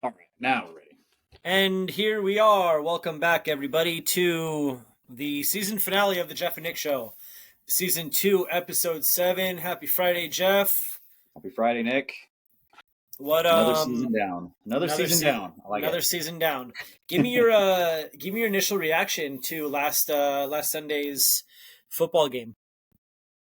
All right, now we're ready. And here we are. Welcome back, everybody, to the season finale of the Jeff and Nick Show. Season 2, Episode 7. Happy Friday, Jeff. Happy Friday, Nick. What Another season down. Another another season se- down. I like another it. season down. Give me your initial reaction to last Sunday's football game.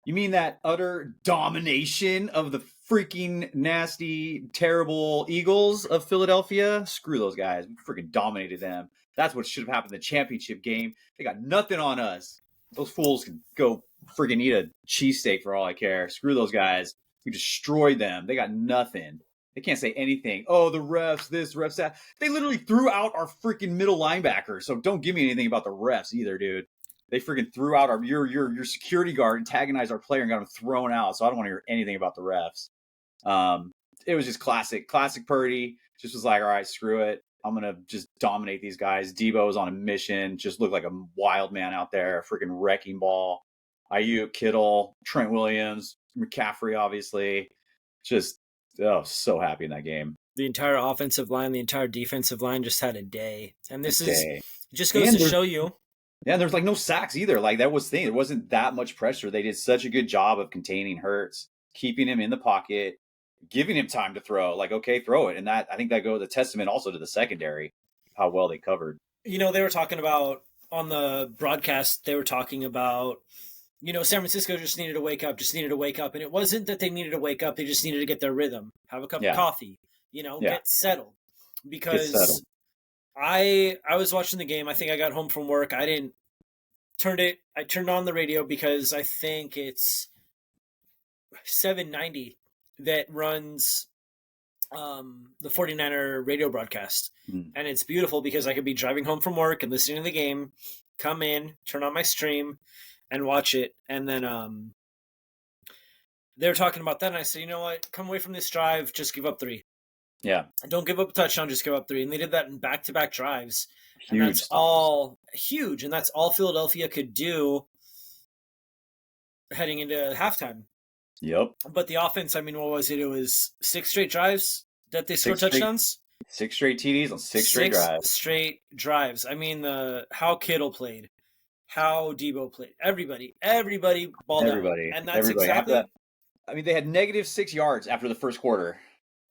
You mean that utter domination of the freaking nasty, terrible Eagles of Philadelphia? Screw those guys. We freaking dominated them. That's what should have happened in the championship game. They got nothing on us. Those fools can go freaking eat a cheesesteak for all I care. Screw those guys. We destroyed them. They got nothing. They can't say anything. Oh, the refs, this, refs, that. They literally threw out our freaking middle linebacker. So don't give me anything about the refs either, dude. They freaking threw out your security guard, antagonized our player, and got him thrown out. So I don't want to hear anything about the refs. It was just classic Purdy. Just was like, all right, screw it. I'm gonna just dominate these guys. Debo was on a mission. Just looked like a wild man out there, freaking wrecking ball. Ayuk, Kittle, Trent Williams, McCaffrey, obviously. Just so happy in that game. The entire offensive line, the entire defensive line just had a day. And this is Okay. just goes And to show you. Yeah, there's like no sacks either. Like that was the thing. There wasn't that much pressure. They did such a good job of containing Hurts, keeping him in the pocket, giving him time to throw. Like, okay, throw it. And that I think that goes a testament also to the secondary, how well they covered. You know, they were talking about on the broadcast, they were talking about, San Francisco just needed to wake up, And it wasn't that they needed to wake up, they just needed to get their rhythm, have a cup of coffee, get settled. Because Get settled. I was watching the game. I think I got home from work. I turned on the radio because I think it's 790 that runs the 49er radio broadcast. And it's beautiful because I could be driving home from work and listening to the game, come in, turn on my stream, and watch it. And then they were talking about that, and I said, you know what? Come away from this drive, just give up 3. Yeah. Don't give up a touchdown, just give up 3. And they did that in back-to-back drives. Huge. And that's all huge, and that's all Philadelphia could do heading into halftime. Yep. But the offense, I mean, what was it? It was 6 straight drives that they scored touchdowns? 6 straight TDs on 6 straight drives. 6 straight drives. I mean, how Kittle played, how Debo played. Everybody balled out. And that's exactly... I mean, they had -6 yards after the first quarter.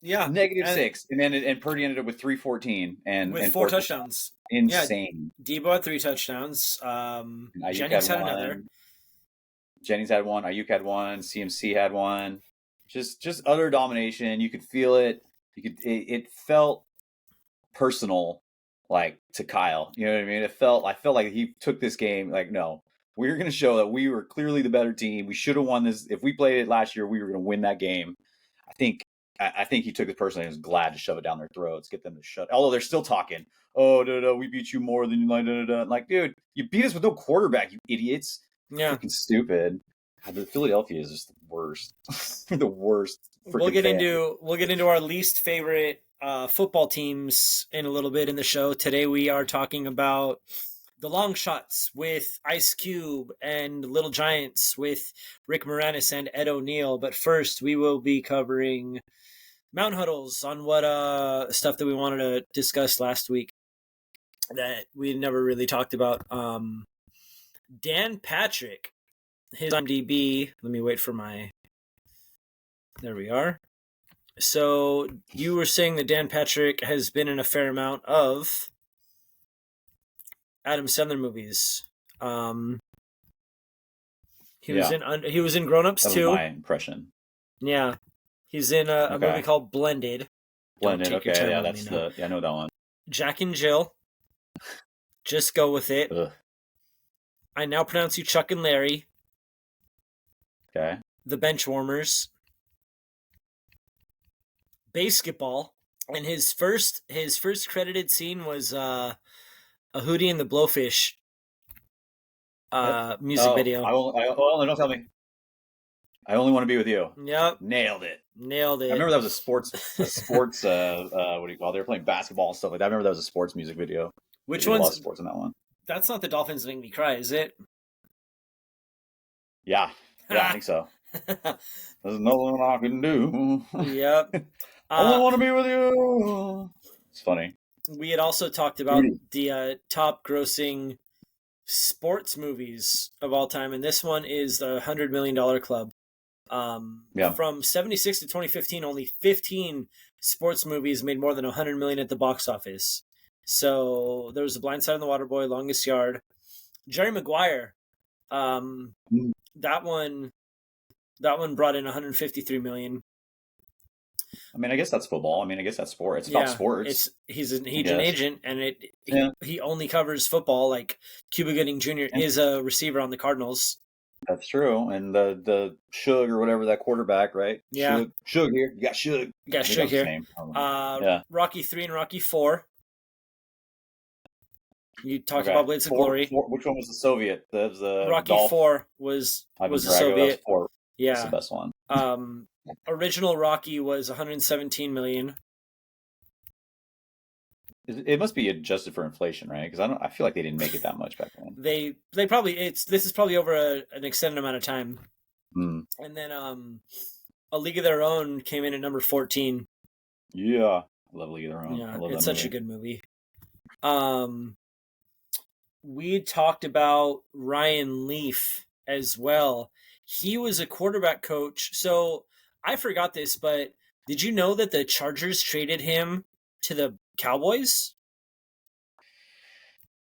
Yeah. -6. And then Purdy ended up with 314 and 4 touchdowns. Insane. Yeah, Debo had 3 touchdowns. Jennings had another. Jennings had 1. Ayuk had 1. CMC had 1. Just utter domination. You could feel it. It felt personal, like to Kyle. You know what I mean? I felt like he took this game like, no, we're going to show that we were clearly the better team. We should have won this. If we played it last year, we were going to win that game. I think he took it personally and was glad to shove it down their throats, get them to shut. Although they're still talking, we beat you more than you like. Like, dude, you beat us with no quarterback, you idiots. Yeah, freaking stupid. God, Philadelphia is just the worst. The worst. We'll get into our least favorite football teams in a little bit in the show. Today we are talking about the Longshots with Ice Cube and Little Giants with Rick Moranis and Ed O'Neill. But first, we will be covering Mountain Huddles on what stuff that we wanted to discuss last week that we never really talked about. Dan Patrick, his IMDb. Let me wait for my... There we are. So you were saying that Dan Patrick has been in a fair amount of Adam Sandler movies. He was in Grown Ups too. That was my impression. Yeah, he's in a movie called Blended. Okay, yeah, I know that one. Jack and Jill. Just go with it. Ugh. I Now Pronounce You Chuck and Larry. Okay. The Benchwarmers. Basketball. And his first credited scene was a Hootie and the Blowfish music video. Don't tell me. I Only Want to Be With You. Yep. Nailed it. I remember that was a sports what do you call it? They were playing basketball and stuff like that. I remember that was a sports music video. Which one's... a lot of sports in that one. That's not The Dolphins Make Me Cry, is it? Yeah, I think so. There's nothing I can do. Yep. I want to be with you. It's funny. We had also talked about the top grossing sports movies of all time, and this one is the $100 Million Club. From 76 to 2015, only 15 sports movies made more than 100 million at the box office. So there was The Blind Side and The Waterboy, Longest Yard, Jerry Maguire. That one brought in 153 million. I mean, I guess that's football. I mean, I guess that's sport. It's about sports. He's an agent, and he only covers football. Like Cuba Gooding Jr. is a receiver on the Cardinals. That's true. And the Suge or whatever, that quarterback, right? Yeah. Suge here. You got Suge. You got Suge here. Rocky 3 and Rocky 4. You talked about Blades of Glory. Which one was the Soviet? That was Rocky Dolph. 4 was the Soviet. Yeah. That's the best one. Original Rocky was 117 million. It must be adjusted for inflation, right? Because I feel like they didn't make it that much back then. They probably this is probably over an extended amount of time. And then A League of Their Own came in at number 14. Yeah, I love League of Their Own. Yeah, it's such a good movie. We talked about Ryan Leaf as well. He was a quarterback coach. So I forgot this, but did you know that the Chargers traded him to the Cowboys?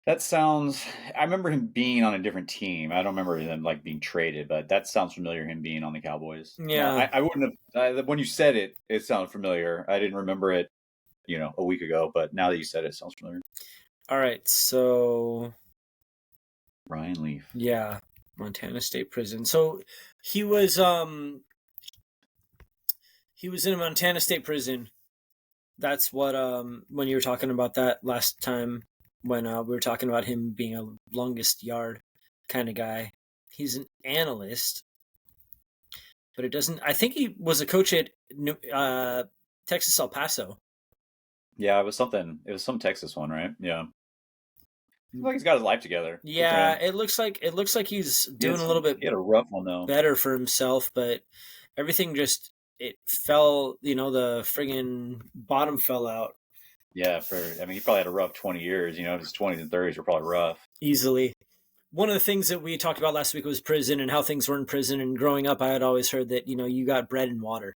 That sounds. I remember him being on a different team. I don't remember him like being traded, but that sounds familiar. Him being on the Cowboys. Yeah, I wouldn't have. When you said it, it sounded familiar. I didn't remember it, a week ago. But now that you said it, it sounds familiar. All right, so Ryan Leaf. Yeah, Montana State Prison. So he was in a Montana State Prison. That's what when you were talking about that last time when we were talking about him being a longest yard kind of guy. He's an analyst, but it doesn't. I think he was a coach at Texas El Paso. Yeah, it was something. It was some Texas one, right? Yeah. Like he's got his life together. Yeah, it looks like he's doing a little bit. He had a rough one though. Better for himself, but everything just fell. The friggin' bottom fell out. Yeah, he probably had a rough 20 years. His 20s and 30s were probably rough. Easily. One of the things that we talked about last week was prison and how things were in prison. And growing up, I had always heard that you got bread and water.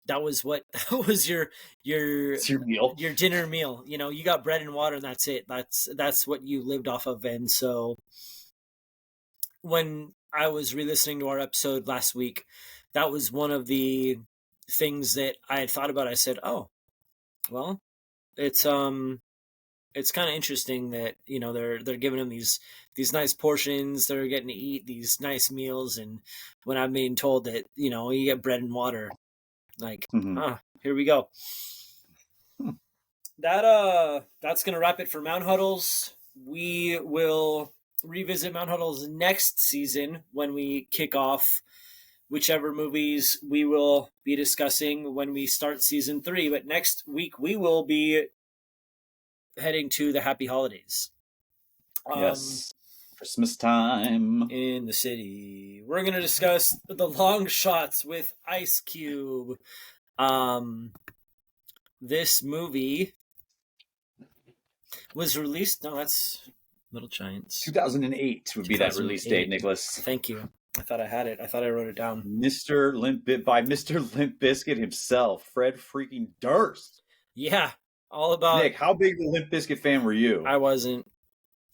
That was your meal, your dinner meal. You got bread and water, and that's it. That's what you lived off of. And so, when I was re-listening to our episode last week, that was one of the things that I had thought about. I said, "Oh, well, it's kind of interesting that they're giving them these nice portions. They're getting to eat these nice meals, and when I'm being told that you get bread and water." Like, here we go. That's gonna wrap it for Mount Huddles. We will revisit Mount Huddles next season when we kick off whichever movies we will be discussing when we start season 3. But next week we will be heading to the Happy Holidays. Yes. Christmas time in the city. We're going to discuss the Longshots with Ice Cube. This movie was released. No, that's Little Giants. 2008 would be that release date, Nicholas. Thank you. I thought I had it. I thought I wrote it down. Mr. Limp Bizkit himself, Fred freaking Durst. Yeah, all about. Nick, how big of a Limp Bizkit fan were you? I wasn't.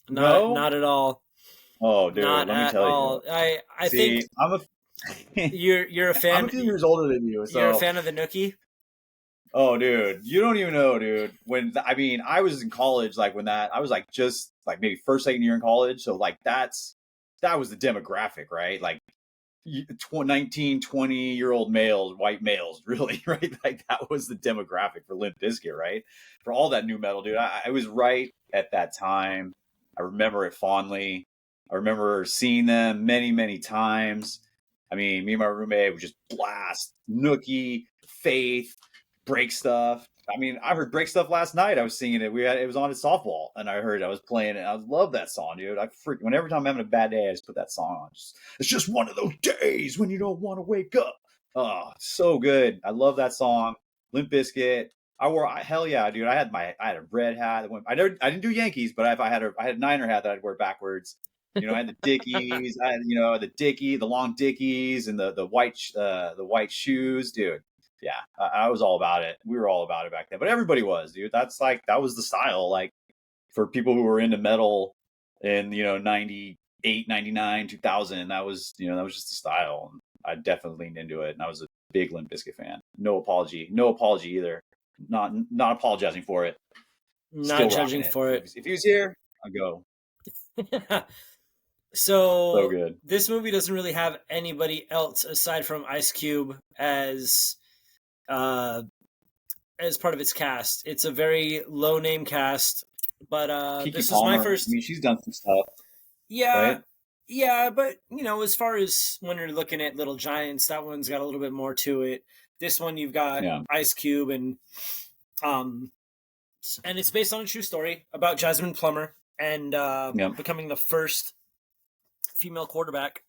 Not at all. Oh, dude, let me tell you. I think I'm you're a fan. I'm a few years older than you. So. You're a fan of the Nookie? Oh, dude, you don't even know, dude. I was in college, I was just maybe first, second year in college. So that was the demographic, right? 19, 20-year-old males, white males, really, right? That was the demographic for Limp Bizkit, right? For all that new metal, dude. I was right at that time. I remember it fondly. I remember seeing them many, many times. Me and my roommate would just blast Nookie, Faith, Break Stuff. I heard Break Stuff last night. I was singing it. It was on at softball, and I was playing it. I love that song, dude. Whenever time I'm having a bad day, I just put that song on. It's just one of those days when you don't want to wake up. Oh, so good. I love that song. Limp Bizkit. hell yeah, dude. I had a red hat that went. I didn't do Yankees, but if I had a Niner hat that I'd wear backwards. You know, I had the Dickies. I had, the long Dickies, and the white shoes, dude. Yeah, I was all about it. We were all about it back then, but everybody was, dude. That was the style. Like for people who were into metal in 98, 99, 2000, that was just the style. And I definitely leaned into it, and I was a big Limp Bizkit fan. No apology either. Not apologizing for it. Still Not rocking judging it. for it. If he was here, I'd go. So So good. this movie doesn't really have anybody else aside from Ice Cube as part of its cast. It's a very low name cast, but Kiki this was my Palmer. I first. mean, she's done some stuff, Yeah, right? yeah, but as far as when you're looking at Little Giants, that one's got a little bit more to it. This one you've got Yeah. Ice Cube um and it's based on a true story about Jasmine Plummer and Yep. becoming the first female quarterback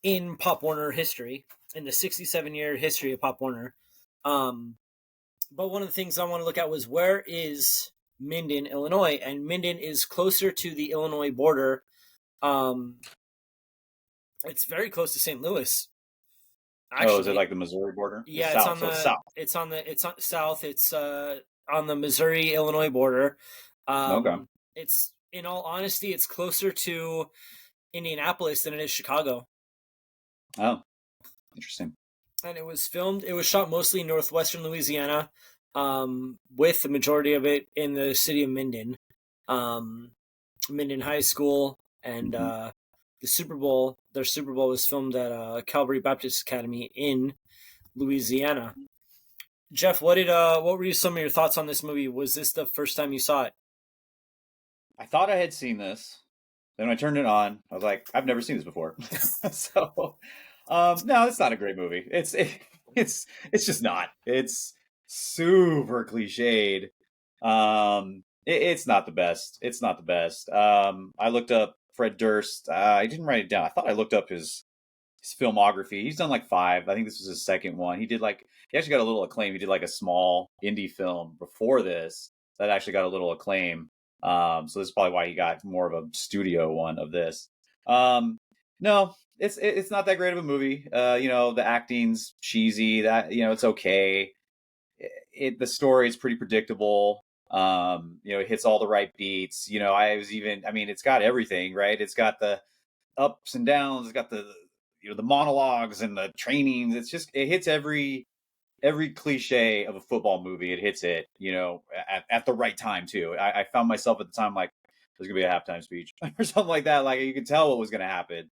in Pop Warner history, in the 67-year history of Pop Warner. But one of the things I want to look at was, where is Minden, Illinois? And Minden is closer to the Illinois border. It's very close to St. Louis. Actually, Oh, is it like the Missouri border? yeah, It's south. So it's south. it's on south. It's on the Missouri Illinois border. Okay. It's, in all honesty, it's closer to Indianapolis than it is Chicago. Oh, interesting. And it was shot mostly in northwestern Louisiana, with the majority of it in the city of Minden, Minden High School, and their Super Bowl was filmed at Calvary Baptist Academy in Louisiana. Jeff, what were some of your thoughts on this movie? Was this the first time you saw it? I thought I had seen this. Then when I turned it on, I was like, I've never seen this before. So, no, it's not a great movie. It's just not. It's super cliched. It's not the best. It's not the best. I looked up Fred Durst. I didn't write it down. I thought I looked up his filmography. He's done like 5. I think this was his second one. He actually got a little acclaim. He did like a small indie film before this that actually got a little acclaim. So this is probably why he got more of a studio one of this. No, it's not that great of a movie. The acting's cheesy. That it's okay. The story is pretty predictable. It hits all the right beats. It's got everything, right? It's got the ups and downs. It's got the the monologues and the trainings. It hits every cliche of a football movie. It hits it, at the right time too. I found myself at the time like there's gonna be a halftime speech or something like that. Like you could tell what was gonna happen.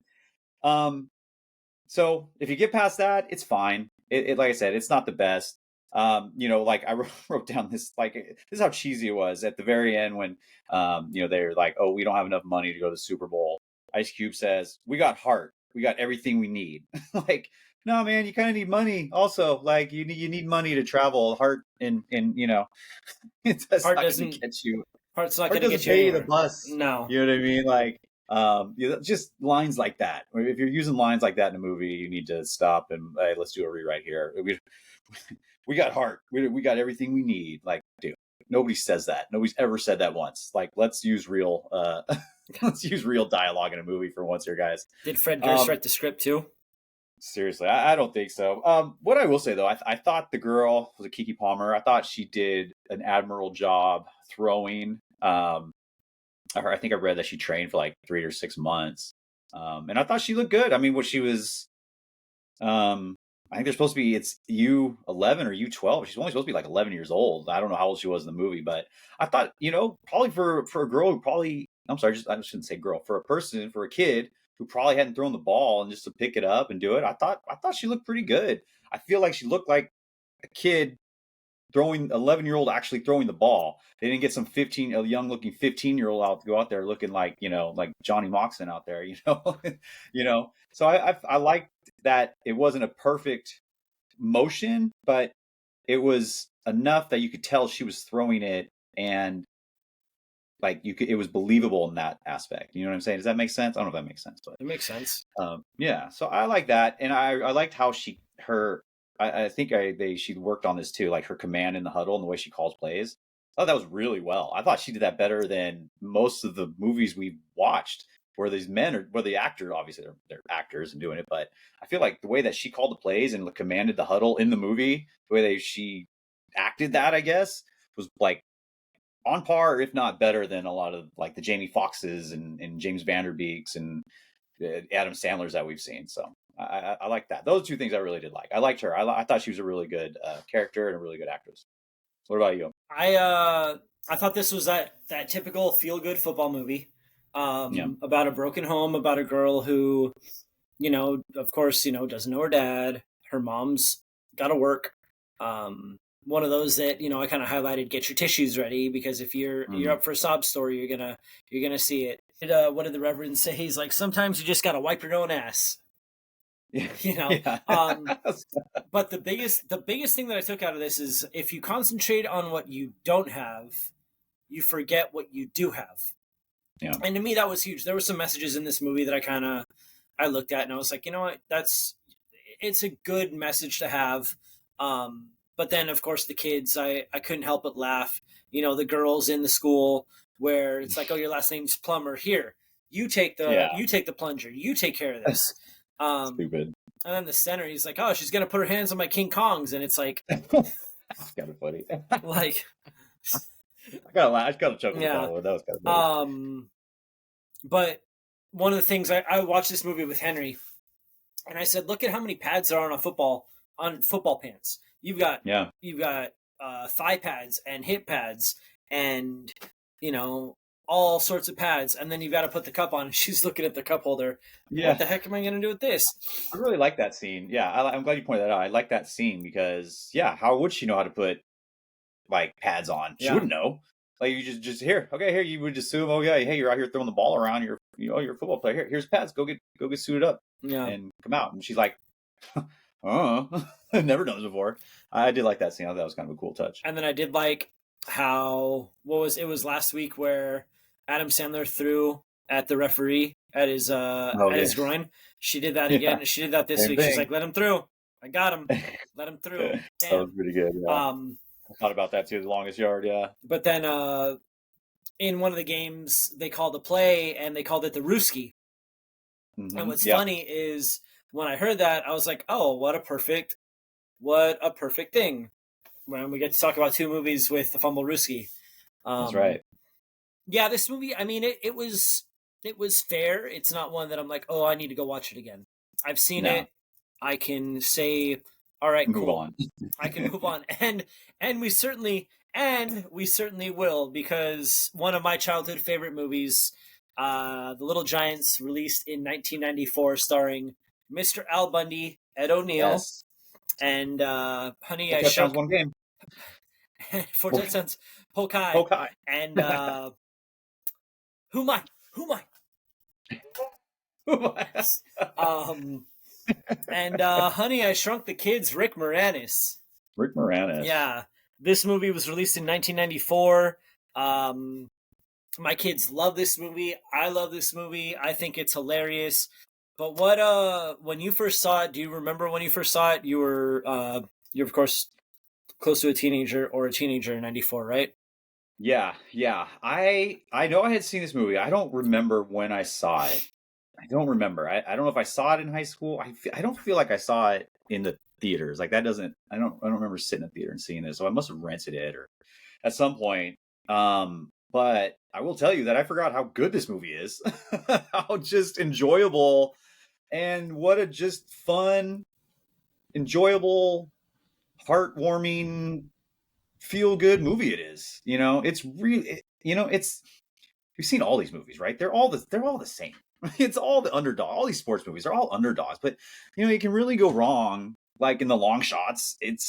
So if you get past that, it's fine. It like I said, it's not the best. Like I wrote down this, like this is how cheesy it was at the very end when they're like, oh, we don't have enough money to go to the Super Bowl. Ice Cube says, we got heart, we got everything we need. Like, no, man, you kind of need money also. Like you need money to travel. Heart and that's Heart not going doesn't to get you. Heart's not Heart going to doesn't get you pay anywhere. the bus. No. You know what I mean? Like, just lines like that. If you're using lines like that in a movie, you need to stop and hey, let's do a rewrite here. We got heart. We got everything we need. Like, dude, nobody says that. Nobody's ever said that once. Like, let's use real dialogue in a movie for once here, guys. Did Fred Durst write the script too? Seriously, I don't think so. What I will say though, I thought the girl was a Kiki Palmer. I thought she did an admirable job throwing. I think I read that she trained for like 3 or 6 months, and I thought she looked good. I mean, what she was, I think they're supposed to be, it's U11 or U12. She's only supposed to be like 11 years old. I don't know how old she was in the movie, but I thought, probably for a girl who probably, I'm sorry, I shouldn't say girl, for a kid who probably hadn't thrown the ball and just to pick it up and do it. I thought she looked pretty good. I feel like she looked like a kid throwing 11-year-old actually throwing the ball. They didn't get a young looking 15-year-old out to go out there looking like, like Johnny Moxon out there, So I liked that it wasn't a perfect motion, but it was enough that you could tell she was throwing it and like it was believable in that aspect. You know what I'm saying? Does that make sense? I don't know if that makes sense, but It makes sense. yeah. So I like that. And I liked how I think she worked on this too, like her command in the huddle and the way she calls plays. I thought that was really well. I thought she did that better than most of the movies we've watched, where these men are, where the actor, obviously they're actors and doing it, but I feel like the way that she called the plays and commanded the huddle in the movie, the way she acted that, I guess, was like on par, if not better than a lot of like the Jamie Foxxes and James Vanderbeeks and Adam Sandler's that we've seen. So I like that. Those two things I really did like. I liked her. I thought she was a really good character and a really good actress. What about you? I thought this was that typical feel good football movie, Yeah. about a broken home, about a girl who, of course, doesn't know her dad. Her mom's got to work. One of those that I kind of highlighted. Get your tissues ready, because if you're up for a sob story, you're gonna see it. What did the Reverend say? He's like, sometimes you just gotta wipe your own ass. Yeah. But the biggest thing that I took out of this is, if you concentrate on what you don't have, you forget what you do have. Yeah. And to me, that was huge. There were some messages in this movie that I looked at and I was like, you know what, it's a good message to have. But then, of course, the kids, I couldn't help but laugh. The girls in the school where it's like, oh, your last name's Plumber. Here, you take the plunger. You take care of this. Stupid. And then the center, he's like, oh, she's gonna put her hands on my King Kongs, and it's like, that's kind of funny. like, I gotta laugh. I gotta chuckle. Yeah. That was kind of funny. But one of the things, I watched this movie with Henry, and I said, look at how many pads there are on football pants. You've got thigh pads and hip pads and all sorts of pads, and then you've got to put the cup on. She's looking at the cup holder. Yeah. What the heck am I going to do with this? I really like that scene. Yeah, I'm glad you pointed that out. I like that scene because, how would she know how to put like pads on? She wouldn't know. Like, you just here, okay, here, you would assume, oh yeah, hey, you're out here throwing the ball around. You're a football player. Here's pads. Go get suited up. Yeah. And come out. And she's like, oh, I've never done this before. I did like that scene. I thought that was kind of a cool touch. And then I did like how it was last week where Adam Sandler threw at the referee at his his groin. She did that again. She did that this Same week. thing. She's like, let him through. I got him. Let him through. That was pretty good. Yeah. I thought about that too. The longest yard. Yeah. But then in one of the games, they called a play and they called it the Rooski. Mm-hmm. And what's funny is when I heard that, I was like, oh, what a perfect thing. When we get to talk about two movies with the fumble Rooski. That's right. Yeah, this movie, I mean, it was fair. It's not one that I'm like, oh, I need to go watch it again. I've seen it. I can say, all right, move cool. on. I can move on. And we certainly will, because one of my childhood favorite movies, The Little Giants, released in 1994, starring Mr. Al Bundy, Ed O'Neill, and Honey, I Shrunk one game. 4 touchdowns. Pokai. And who am I? And Honey, I Shrunk the Kids, Rick Moranis. Yeah. This movie was released in 1994. My kids love this movie. I love this movie. I think it's hilarious. But when you first saw it, do you remember when you first saw it? You're of course close to a teenager in 94, right? Yeah. I know I had seen this movie. I don't remember when I saw it. I don't remember. I don't know if I saw it in high school. I don't feel like I saw it in the theaters. Like, that doesn't. I don't remember sitting in the theater and seeing it. So I must have rented it or at some point. But I will tell you that I forgot how good this movie is. How just enjoyable and what a just fun, enjoyable, heartwarming, feel good movie it is. It's really, you've seen all these movies, right? They're all the same. It's all the underdog. All these sports movies are all underdogs, but you can really go wrong. Like in the Longshots, it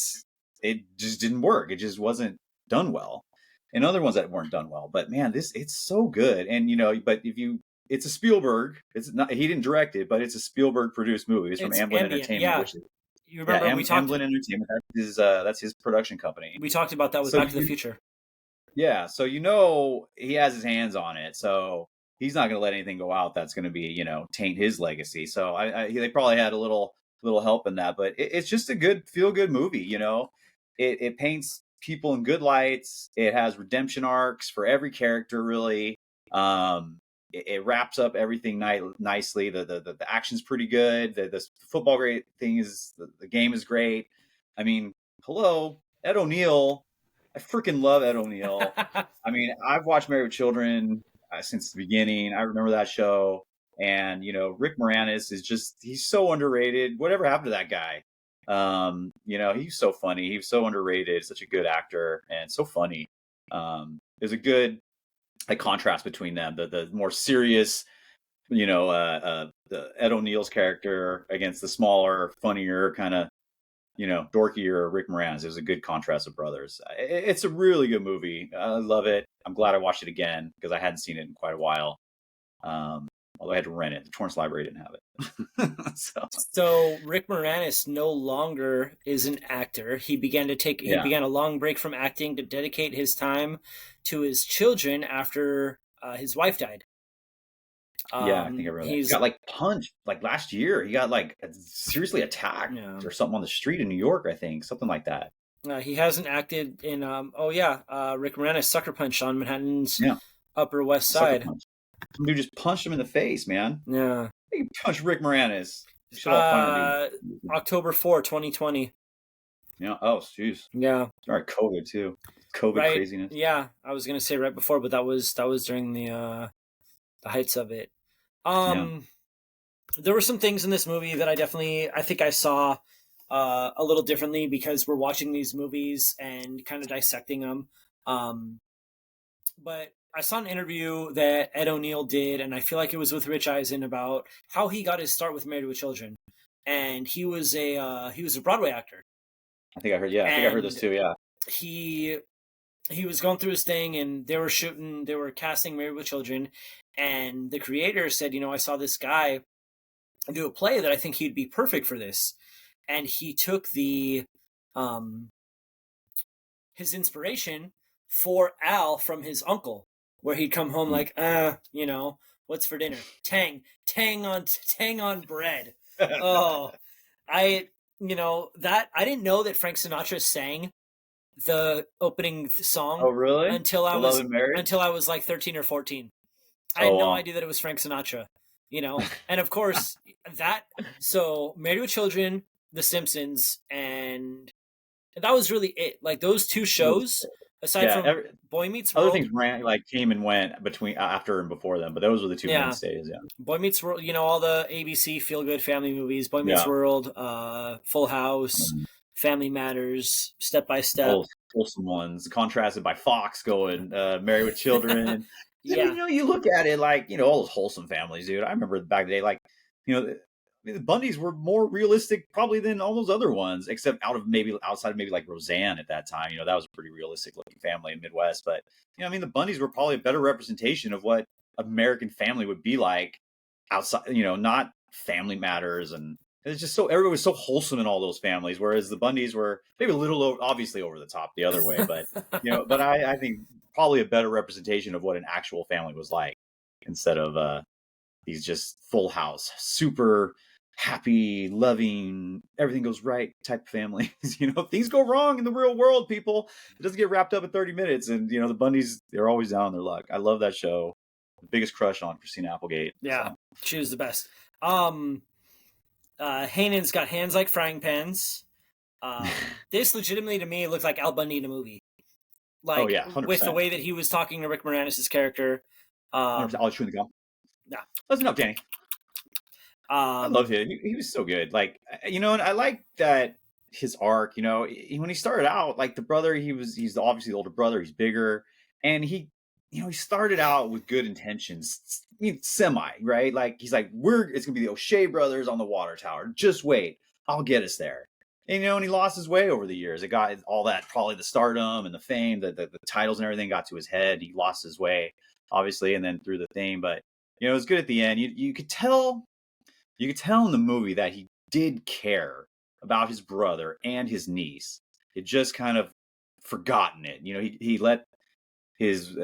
just didn't work. It just wasn't done well. And other ones that weren't done well. But man, it's so good. And but it's a Spielberg. It's not, he didn't direct it, but it's a Spielberg produced movie. It's from Amblin Entertainment. Yeah. You remember we talked. Amblin Entertainment. That's his production company. We talked about that with Back to the Future. Yeah, so he has his hands on it. So he's not going to let anything go out that's going to be taint his legacy. So they probably had a little little help in that. But it's just a good feel good movie. It paints people in good lights. It has redemption arcs for every character, really. It wraps up everything nicely. The action's pretty good. The football great thing is the game is great. I mean, hello, Ed O'Neill. I freaking love Ed O'Neill. I mean, I've watched Married with Children since the beginning. I remember that show. And, Rick Moranis is he's so underrated. Whatever happened to that guy? He's so funny. He was so underrated, such a good actor and so funny. There's a good contrast between them. The more serious, the Ed O'Neill's character against the smaller, funnier, kind of, dorkier Rick Moranis. There's a good contrast of brothers. It's a really good movie. I love it. I'm glad I watched it again because I hadn't seen it in quite a while. Although I had to rent it. The Torrance Library didn't have it. So Rick Moranis no longer is an actor. He began a long break from acting to dedicate his time to his children after his wife died. Yeah, I think I remember that. He got punched last year. He got seriously attacked or something on the street in New York, I think. Something like that. He hasn't acted in Rick Moranis Sucker Punch on Manhattan's Upper West Side. Some dude just punched him in the face, man. Yeah. He punched Rick Moranis. October 4, 2020. Yeah. Oh, jeez. Yeah. Sorry, COVID too. COVID craziness. Yeah, I was gonna say right before, but that was during the heights of it. There were some things in this movie that I think I saw a little differently because we're watching these movies and kind of dissecting them. But I saw an interview that Ed O'Neill did, and I feel like it was with Rich Eisen, about how he got his start with Married with Children, and he was a Broadway actor. I think I heard. Yeah, I think I heard this too. Yeah, he was going through his thing, and they were casting Married with Children, and the creator said, I saw this guy do a play that I think he'd be perfect for this, and he took his inspiration for Al from his uncle, where he'd come home what's for dinner? Tang on bread. Oh, I didn't know that Frank Sinatra sang the opening song. Oh, really? Until I was like 13 or 14. I had no idea that it was Frank Sinatra, and of course so Married with Children, The Simpsons, and that was really it. Like those two shows, aside from Boy Meets World. Other things came and went between after and before them, but those were the two mainstays. Yeah. Boy Meets World, all the ABC feel good family movies. Boy Meets World, Full House, Family Matters, Step by Step. Wholesome ones, contrasted by Fox going Married with Children. You look at it all those wholesome families, dude. I remember back in the day, the Bundys were more realistic probably than all those other ones, except outside of maybe like Roseanne at that time. That was a pretty realistic looking family in Midwest. But the Bundys were probably a better representation of what American family would be like outside. Not Family Matters, and it's just everybody was so wholesome in all those families. Whereas the Bundys were maybe a little obviously over the top the other way, but but I think probably a better representation of what an actual family was like instead of these just Full House, super happy, loving, everything goes right type of families. Things go wrong in the real world, people. It doesn't get wrapped up in 30 minutes. And the Bundys, they're always down on their luck. I love that show. The biggest crush on Christina Applegate. Yeah, she was the best. Hanan's got hands like frying pans. This legitimately to me looked like Al Bundy in a movie. Like, 100%. With the way that he was talking to Rick Moranis' character. I'll chew the gum. Yeah. Listen up, Danny. I love him. He was so good. And I like that his arc, when he started out, the brother, he's obviously the older brother, he's bigger, and he started out with good intentions, semi, right? He's like, it's gonna be the O'Shea brothers on the water tower. Just wait, I'll get us there. And and he lost his way over the years. It got all that, probably the stardom and the fame, the titles and everything got to his head. He lost his way, obviously, and then through the thing. But it was good at the end. You could tell in the movie that he did care about his brother and his niece. He just kind of forgotten it. He let his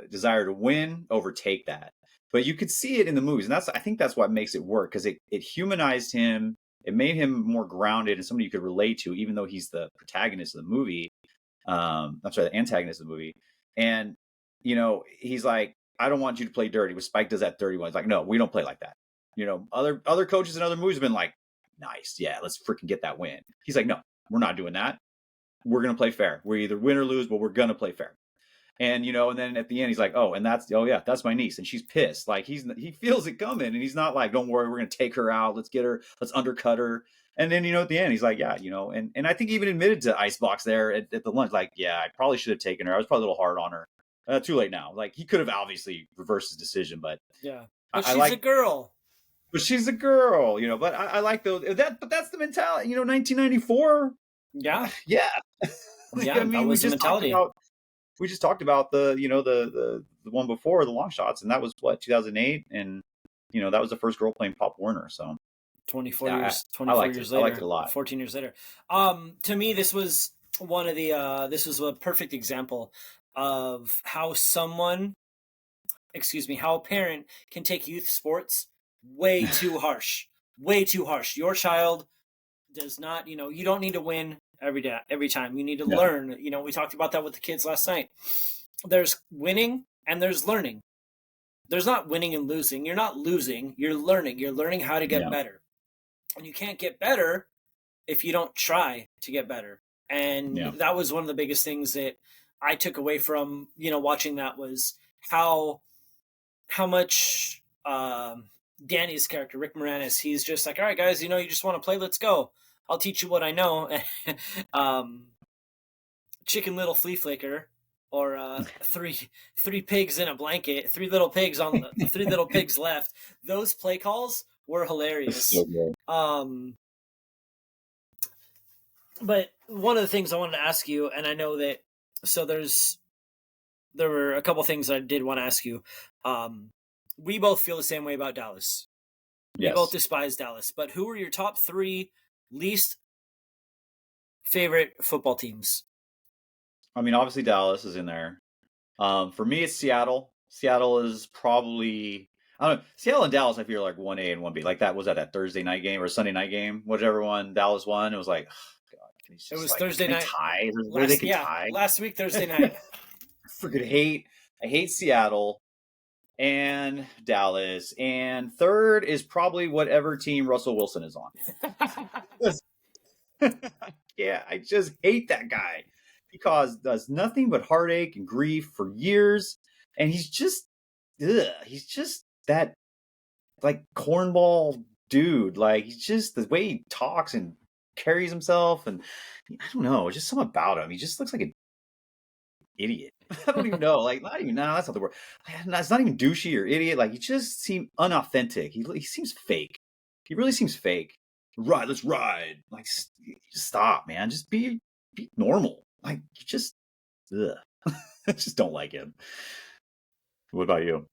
desire to win overtake that. But you could see it in the movies, and I think that's what makes it work, because it humanized him It made him more grounded and somebody you could relate to, even though he's the protagonist of the movie. I'm sorry, the antagonist of the movie. And, he's like, I don't want you to play dirty. When Spike does that dirty one, it's like, no, we don't play like that. Other coaches in other movies have been like, nice, yeah, let's freaking get that win. He's like, no, we're not doing that. We're going to play fair. We either win or lose, but we're going to play fair. And, and then at the end, he's like, oh yeah, that's my niece. And she's pissed. Like he feels it coming and he's not like, don't worry, we're going to take her out. Let's get her, let's undercut her. And then, at the end, he's like, yeah, and I think he even admitted to Icebox there at the lunch, like, yeah, I probably should have taken her. I was probably a little hard on her. Too late now. Like he could have obviously reversed his decision, but yeah, but she's a girl. But she's a girl, but I like those. But that's the mentality, 1994. Yeah. Yeah. Yeah, I mean, we just talked about the, the one before, the Longshots, and that was what, 2008, and that was the first girl playing Pop Warner. So 24 years later, I liked it a lot. 14 years later. To me, this was one of the this was a perfect example of how how a parent can take youth sports way too harsh. Way too harsh. Your child does not, you don't need to win every time. You need to learn. We talked about that with the kids last night. There's winning and there's learning. There's not winning and losing. You're not losing. You're learning. You're learning how to get better. And you can't get better if you don't try to get better. And that was one of the biggest things that I took away from, watching that was how much Danny's character, Rick Moranis, he's just like, all right, guys, you just want to play. Let's go. I'll teach you what I know. Chicken Little Flea Flicker, or three pigs in a blanket, three little pigs left. Those play calls were hilarious. So good. But one of the things I wanted to ask you, and I know that, so there were a couple things I did want to ask you. We both feel the same way about Dallas. Yes. We both despise Dallas. But who are your top 3 least favorite football teams? I mean, obviously Dallas is in there. For me, it's Seattle. Seattle is probably, I don't know, Seattle and Dallas, I feel like 1A and 1B. Like that was at that Thursday night game or Sunday night game, whichever one Dallas won. It was like, oh, God, it was Thursday night. Tie? Tie? Last week, Thursday night. I hate Seattle and Dallas. And third is probably whatever team Russell Wilson is on. Yeah, I just hate that guy because does nothing but heartache and grief for years. And he's just that like cornball dude. Like he's just the way he talks and carries himself. And I don't know, just something about him. He just looks like an idiot. I don't even know. Like, not even, no, that's not the word. It's not even douchey or idiot. Like, he just seems unauthentic. He seems fake. He really seems fake. Right, let's ride. Like, just stop, man. Just be normal. Like, you just, I just don't like him. What about you?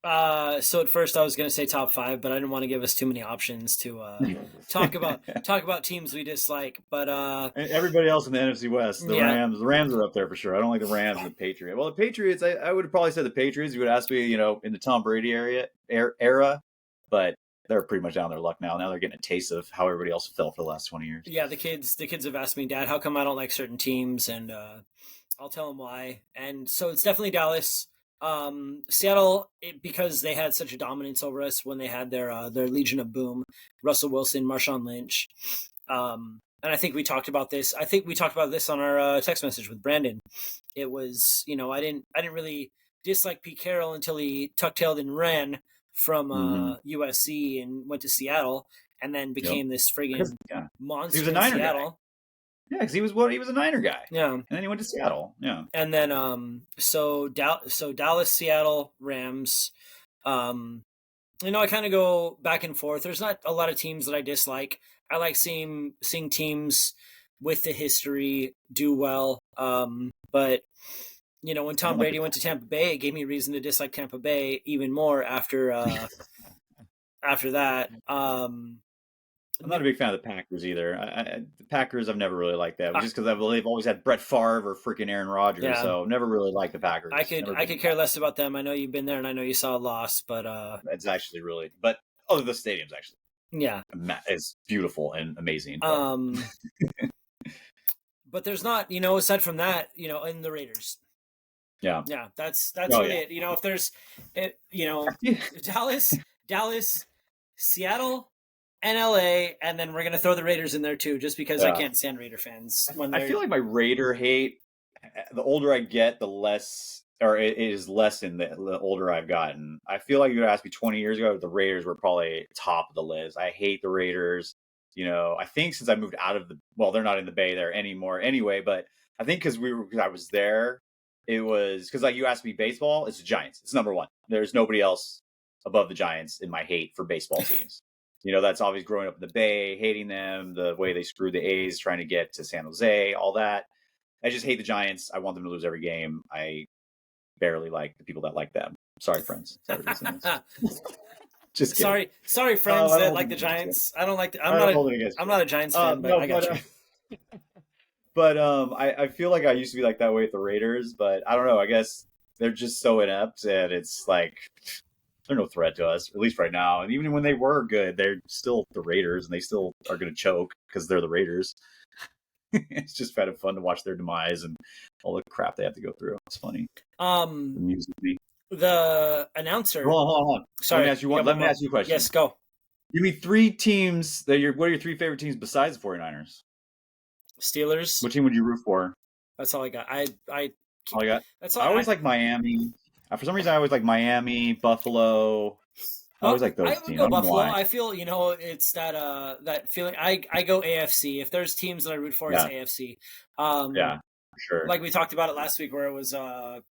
So at first I was going to say top 5, but I didn't want to give us too many options to talk about teams we dislike. But everybody else in the NFC West, the Rams are up there for sure. I don't like the Rams and the Patriots. Well, the Patriots, I would have probably said the Patriots. You would ask me, in the Tom Brady era, but they're pretty much down their luck now. Now they're getting a taste of how everybody else felt for the last 20 years. Yeah, the kids have asked me, Dad, how come I don't like certain teams? And I'll tell them why. And so it's definitely Dallas. Seattle, because they had such a dominance over us when they had their Legion of Boom, Russell Wilson, Marshawn Lynch. And I think we talked about this. I think we talked about this on our text message with Brandon. It was, I didn't really dislike Pete Carroll until he tuck-tailed and ran from USC and went to Seattle, and then became this friggin' monster. He was a Niner Seattle. Guy. Yeah, because he was a Niner guy. Yeah, and then he went to Seattle. Yeah, and then so Dallas, Seattle, Rams. I kind of go back and forth. There's not a lot of teams that I dislike. I like seeing teams with the history do well. But when Tom Brady went to Tampa Bay, it gave me reason to dislike Tampa Bay even more after that. I'm not a big fan of the Packers either. The Packers, I've never really liked that, just because they've always had Brett Favre or freaking Aaron Rodgers, so never really liked the Packers. I could care less about them. I know you've been there, and I know you saw a loss, but it's actually really. But the stadium's actually Yeah. is beautiful and amazing. But there's not, aside from that, in the Raiders. Yeah. Yeah, that's Oh, really yeah. it. If there's, Dallas, Seattle, and LA, and then we're gonna throw the Raiders in there too, just because I Yeah. can't stand Raider fans when I they're. feel like my Raider hate, the older I get, the less, or it is lessened the older I've gotten. I feel like you would ask me 20 years ago, the Raiders were probably top of the list. I hate the Raiders. I think since I moved out of well, they're not in the Bay there anymore anyway, but I think because I was there, it was because like you asked me baseball, it's the Giants. It's number one. There's nobody else above the Giants in my hate for baseball teams. That's always growing up in the Bay, hating them, the way they screwed the A's, trying to get to San Jose, all that. I just hate the Giants. I want them to lose every game. I barely like the people that like them. Sorry, friends. Sorry, just kidding. Sorry, friends that like the Giants. I don't like. I'm not a Giants fan, but no, I got you. But I feel like I used to be like that way with the Raiders, but I don't know. I guess they're just so inept, and it's like they're no threat to us, at least right now. And even when they were good, they're still the Raiders, and they still are going to choke because they're the Raiders. It's just kind of fun to watch their demise and all the crap they have to go through. It's funny. The announcer. Hold on. Sorry. Let me ask you a question. Yes, go. Give me three teams what are your three favorite teams besides the 49ers? Steelers. What team would you root for? That's all I got. All I got? That's all I always like Miami. For some reason, I always like Miami, Buffalo. I always like those teams. I would go Buffalo. I feel, it's that feeling. I go AFC. If there's teams that I root for, it's AFC. Yeah, for sure. Like we talked about it last week where it was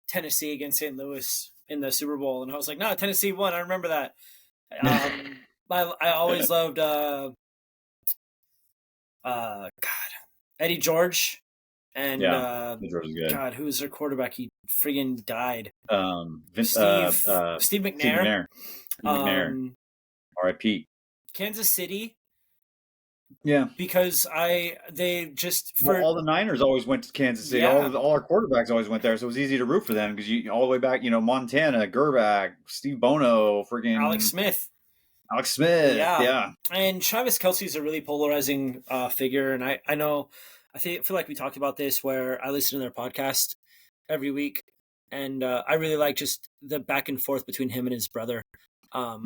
Tennessee against St. Louis in the Super Bowl. And I was like, no, Tennessee won. I remember that. I always loved Eddie George. And George is good. God, who was their quarterback? He friggin' died. Steve McNair. R.I.P. Kansas City. Yeah, because all the Niners always went to Kansas City. Yeah. All our quarterbacks always went there, so it was easy to root for them because you all the way back, Montana, Gerback, Steve Bono, friggin' Alex Smith. Yeah. And Travis Kelce's a really polarizing figure, and I know. I feel like we talked about this where I listen to their podcast every week, and I really like just the back and forth between him and his brother. I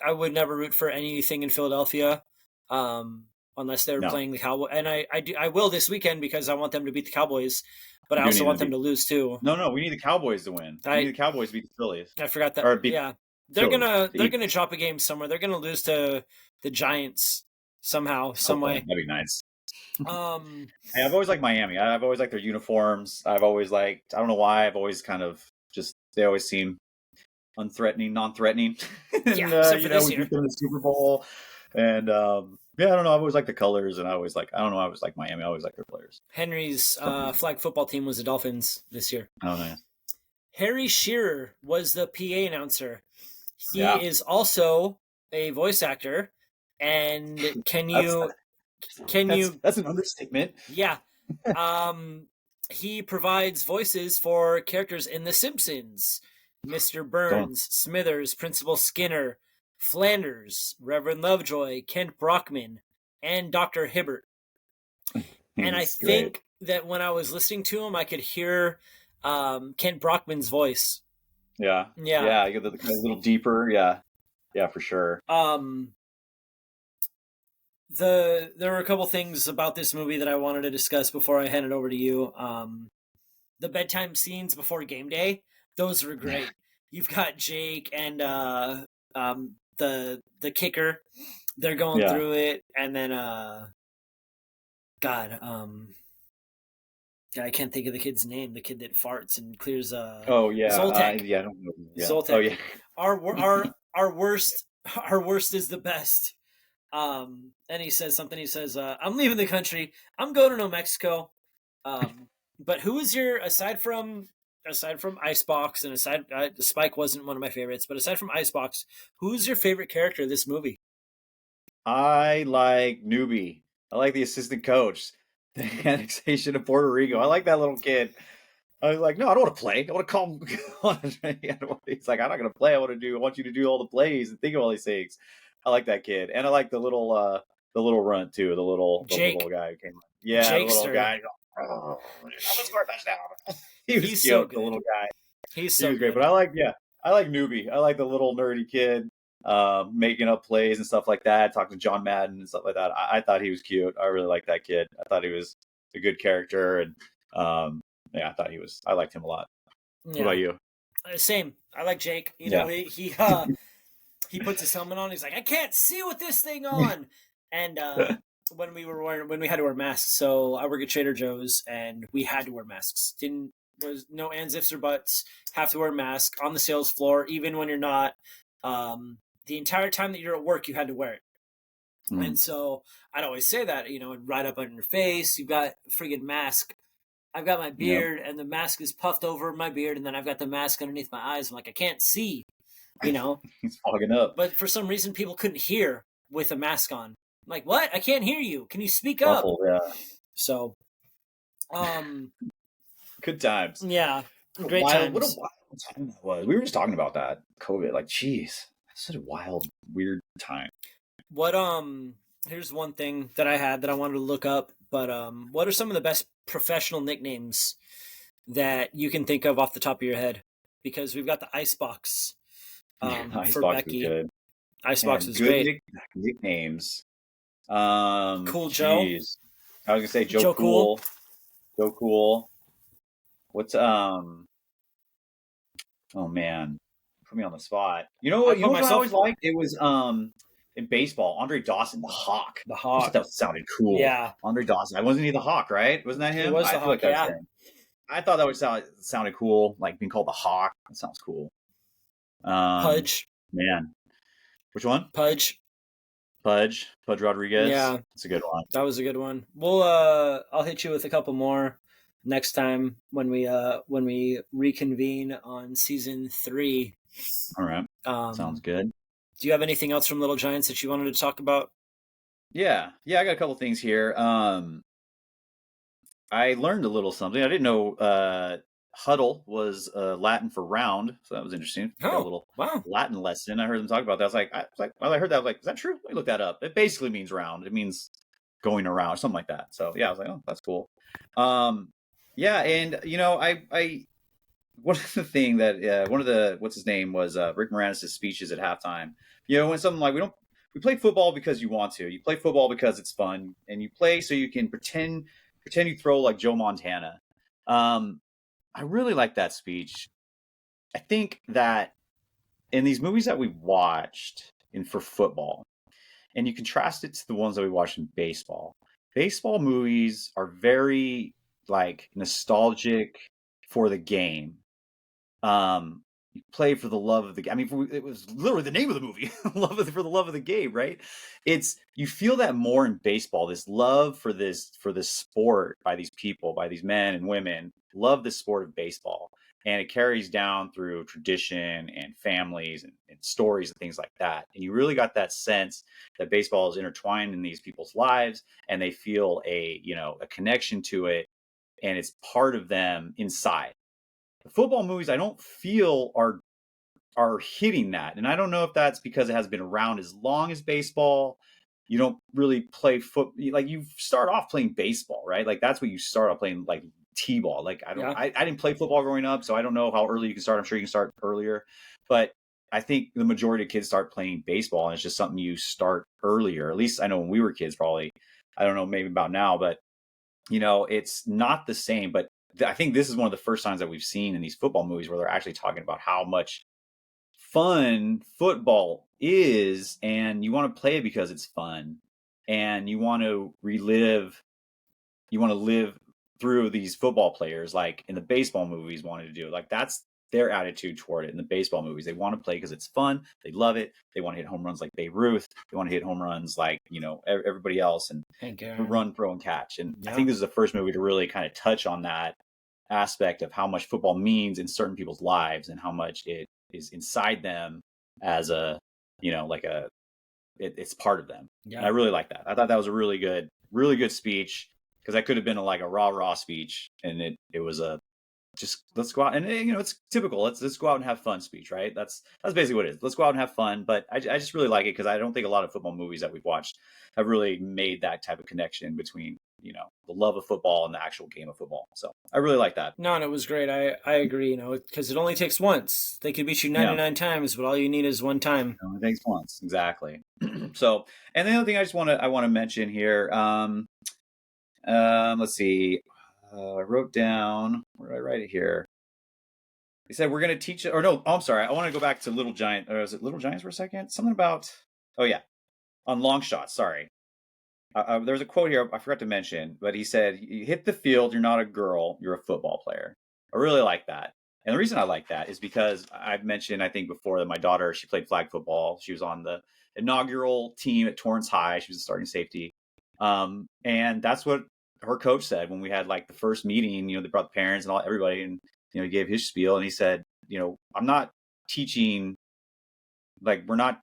would never root for anything in Philadelphia unless they were playing the Cowboys, and I will this weekend because I want them to beat the Cowboys, but I also want them to lose too. No, we need the Cowboys to win. We need the Cowboys to beat the Phillies. I forgot that. They're gonna drop a game somewhere. They're gonna lose to the Giants somehow, some way. That'd be nice. Hey, I've always liked Miami. I've always liked their uniforms. I've always liked, I don't know why, I've always kind of they always seem non-threatening. And, we beat them in the Super Bowl. And, I don't know. I've always liked the colors, and I always like Miami. I always like their players. Henry's flag football team was the Dolphins this year. Oh, nice. Harry Shearer was the PA announcer. He is also a voice actor. And that's an understatement. Yeah. He provides voices for characters in The Simpsons. Mr. Burns, Smithers, Principal Skinner, Flanders, Reverend Lovejoy, Kent Brockman, and Dr. Hibbert. And I think that when I was listening to him, I could hear Kent Brockman's voice. Yeah. You get the kind of a little deeper. Yeah, for sure. There were a couple things about this movie that I wanted to discuss before I hand it over to you. The bedtime scenes before game day, those were great. You've got Jake and the kicker. They're going through it, and then I can't think of the kid's name. The kid that farts and clears. Zoltek. I don't know. Yeah. Zoltek. Oh yeah. Our worst is the best. And he says something. He says, "I'm leaving the country. I'm going to New Mexico." But who is your aside from Icebox and Spike wasn't one of my favorites, but aside from Icebox, who's your favorite character in this movie? I like Newbie. I like the assistant coach. The annexation of Puerto Rico. I like that little kid. I was like, no, I don't want to play. I want to call him. He's like, I'm not going to play. I want you to do all the plays and think of all these things. I like that kid, and I like the little runt too. The little Jake, guy who came. Yeah, the little Jakester. guy. Oh, I'm gonna score a touchdown. He was He's so cute. The good. little guy. He's He so was great. But good. I like Newbie. I like the little nerdy kid, making up plays and stuff like that. Talking to John Madden and stuff like that. I thought he was cute. I really liked that kid. I thought he was a good character, and yeah, I liked him a lot. What Yeah. about you? Same. I like Jake. You Yeah. know, he puts his helmet on. He's like, I can't see with this thing on. And when we had to wear masks, so I work at Trader Joe's, and we had to wear masks. Was no ands, ifs, or buts. Have to wear a mask on the sales floor, even when you're not. The entire time that you're at work, you had to wear it. And so I'd always say that, right up on your face. You've got a friggin' mask. I've got my beard, and the mask is puffed over my beard, and then I've got the mask underneath my eyes. I'm like, I can't see, He's fogging up. But for some reason, people couldn't hear with a mask on. I'm like, what? I can't hear you. Can you speak up? Awful, yeah. So, good times. Yeah, great times. What a wild time that was. We were just talking about that COVID. Like, geez, that's such a wild, weird time. What Here's one thing that I had that I wanted to look up. But what are some of the best professional nicknames that you can think of off the top of your head? Because we've got the Icebox. Icebox for Becky. was good. Icebox was great. Nicknames. Cool Joe. I was gonna say Joe Cool. Joe Cool. What's Oh man, put me on the spot. You know what? I always liked? It was in baseball, Andre Dawson, the Hawk. The Hawk. That sounded cool. Yeah, Andre Dawson. Wasn't he the Hawk? Right? Wasn't that him? He was the Hawk. Yeah. I thought that sounded cool, like being called the Hawk. That sounds cool. Pudge. Man, which one? Pudge Rodriguez. Yeah, that's a good one. That was a good one. We'll I'll hit you with a couple more next time when we reconvene on season 3. All right. Sounds good. Do you have anything else from Little Giants that you wanted to talk about? Yeah, I got a couple things here. I learned a little something. I didn't know huddle was Latin for round, so that was interesting. Oh, a little wow. Latin lesson. I heard them talk about that. I heard that, I was like, is that true? Let me look that up. It basically means round. It means going around or something like that. So yeah, I was like, oh, that's cool. Yeah, and I one of the thing that one of the what's his name was Rick Moranis' speeches at halftime. When something like we play football because you want to. You play football because it's fun, and you play so you can pretend you throw like Joe Montana. I really like that speech. I think that in these movies that we watched for football, and you contrast it to the ones that we watched in baseball movies are very like nostalgic for the game. You play for the love of the game. I mean, it was literally the name of the movie, for the love of the game, right? You feel that more in baseball, this love for this sport by these people, by these men and women, love the sport of baseball. And it carries down through tradition and families and stories and things like that. And you really got that sense that baseball is intertwined in these people's lives, and they feel a connection to it, and it's part of them inside. The football movies, I don't feel are hitting that. And I don't know if that's because it has been around as long as baseball. You don't really play like you start off playing baseball, right? Like that's what you start off playing, like T-ball. Like I didn't play football growing up, so I don't know how early you can start. I'm sure you can start earlier, but I think the majority of kids start playing baseball, and it's just something you start earlier. At least I know when we were kids, probably. I don't know, maybe about now, but it's not the same. But I think this is one of the first times that we've seen in these football movies where they're actually talking about how much fun football is, and you want to play it because it's fun, and you want to live through these football players like in the baseball movies wanted to do. Like that's their attitude toward it in the baseball movies. They want to play because it's fun. They love it. They want to hit home runs like Babe Ruth. They want to hit home runs like, everybody else, and run, throw, and catch. And I think this is the first movie to really kind of touch on that aspect of how much football means in certain people's lives and how much it is inside them as it's part of them. Yeah. And I really like that. I thought that was a really good speech, because that could have been like a rah-rah speech, and it was a just let's go out and it's typical. Let's go out and have fun speech, right? That's basically what it is. Let's go out and have fun. But I just really like it because I don't think a lot of football movies that we've watched have really made that type of connection between the love of football and the actual game of football. So I really like that. No, and it was great. I agree. Because it only takes once. They could beat you 99 times, but all you need is one time. It only takes once, exactly. So, and the other thing I want to mention here. Let's see. I wrote down, where did I write it here? He said we're going to teach, or no, I'm sorry. I want to go back to Little Giant. Or is it Little Giants for a second? Something about, oh yeah, on Longshots. Sorry. There's a quote here I forgot to mention, but he said, "You hit the field, you're not a girl, you're a football player." I really like that. And the reason I like that is because I've mentioned, I think before, that my daughter, she played flag football. She was on the inaugural team at Torrance High. She was a starting safety. And that's what her coach said when we had like the first meeting. They brought the parents and everybody, and he gave his spiel, and he said, I'm not teaching, like we're not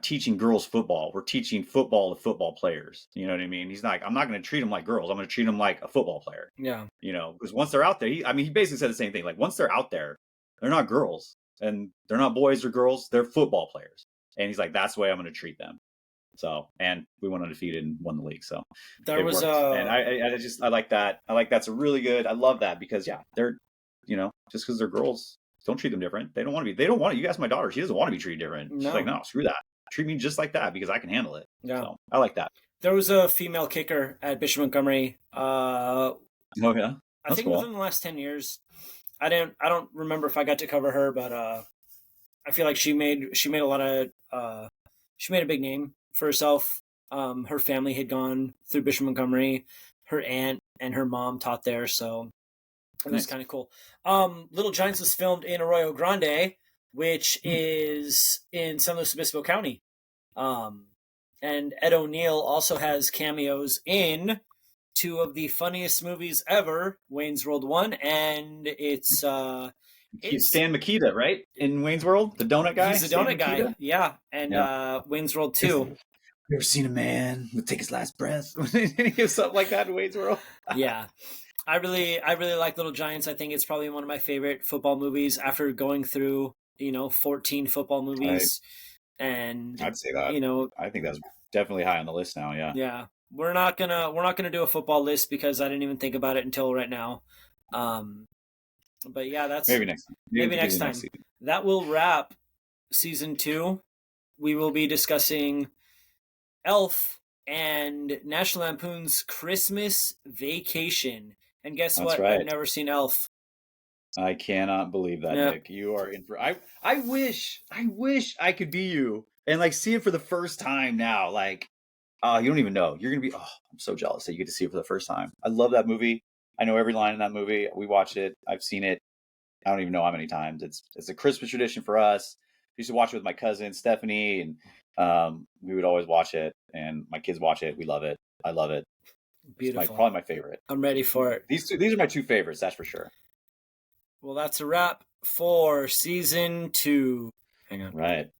teaching girls football. We're teaching football to football players. You know what I mean? He's like, I'm not going to treat them like girls. I'm going to treat them like a football player. Yeah. Because once they're out there, he basically said the same thing. Like once they're out there, they're not girls, and they're not boys or girls. They're football players. And he's like, that's the way I'm going to treat them. So, and we went undefeated and won the league. So there was and I like that. I like that's a really good. I love that because they're, just because they're girls, don't treat them different. They don't want to be. They don't want to. You ask my daughter, she doesn't want to be treated different. She's like, no, screw that. Treat me just like that because I can handle it. Yeah, so, I like that. There was a female kicker at Bishop Montgomery. Oh yeah, I think within the last 10 years. I don't remember if I got to cover her, but I feel like she made a lot of she made a big name for herself. Her family had gone through Bishop Montgomery. Her aunt and her mom taught there, so it was kind of cool. Little Giants was filmed in Arroyo Grande, which is in San Luis Obispo County. And Ed O'Neill also has cameos in two of the funniest movies ever, Wayne's World 1, and it's Stan Mikita, right? In Wayne's World, the donut guy. He's the donut guy, yeah. And Wayne's World 2. You ever seen a man take his last breath? Something like that in Wayne's World. Yeah. I really like Little Giants. I think it's probably one of my favorite football movies after going through, 14 football movies. And I'd say that. I think that's definitely high on the list now, yeah. Yeah. We're not gonna do a football list because I didn't even think about it until right now. But yeah, that's maybe next time. Maybe next time. That will wrap season 2. We will be discussing Elf and National Lampoon's Christmas Vacation. And guess what? Right. I've never seen Elf. I cannot believe that, Nick. You are in for. I wish I could be you and see it for the first time now. You don't even know. You're gonna be. Oh, I'm so jealous that you get to see it for the first time. I love that movie. I know every line in that movie. We watched it. I've seen it. I don't even know how many times. It's a Christmas tradition for us. I used to watch it with my cousin Stephanie, and we would always watch it. And my kids watch it. We love it. I love it. Beautiful. It's probably my favorite. I'm ready for it. These are my two favorites. That's for sure. Well, that's a wrap for season 2. Hang on. Right.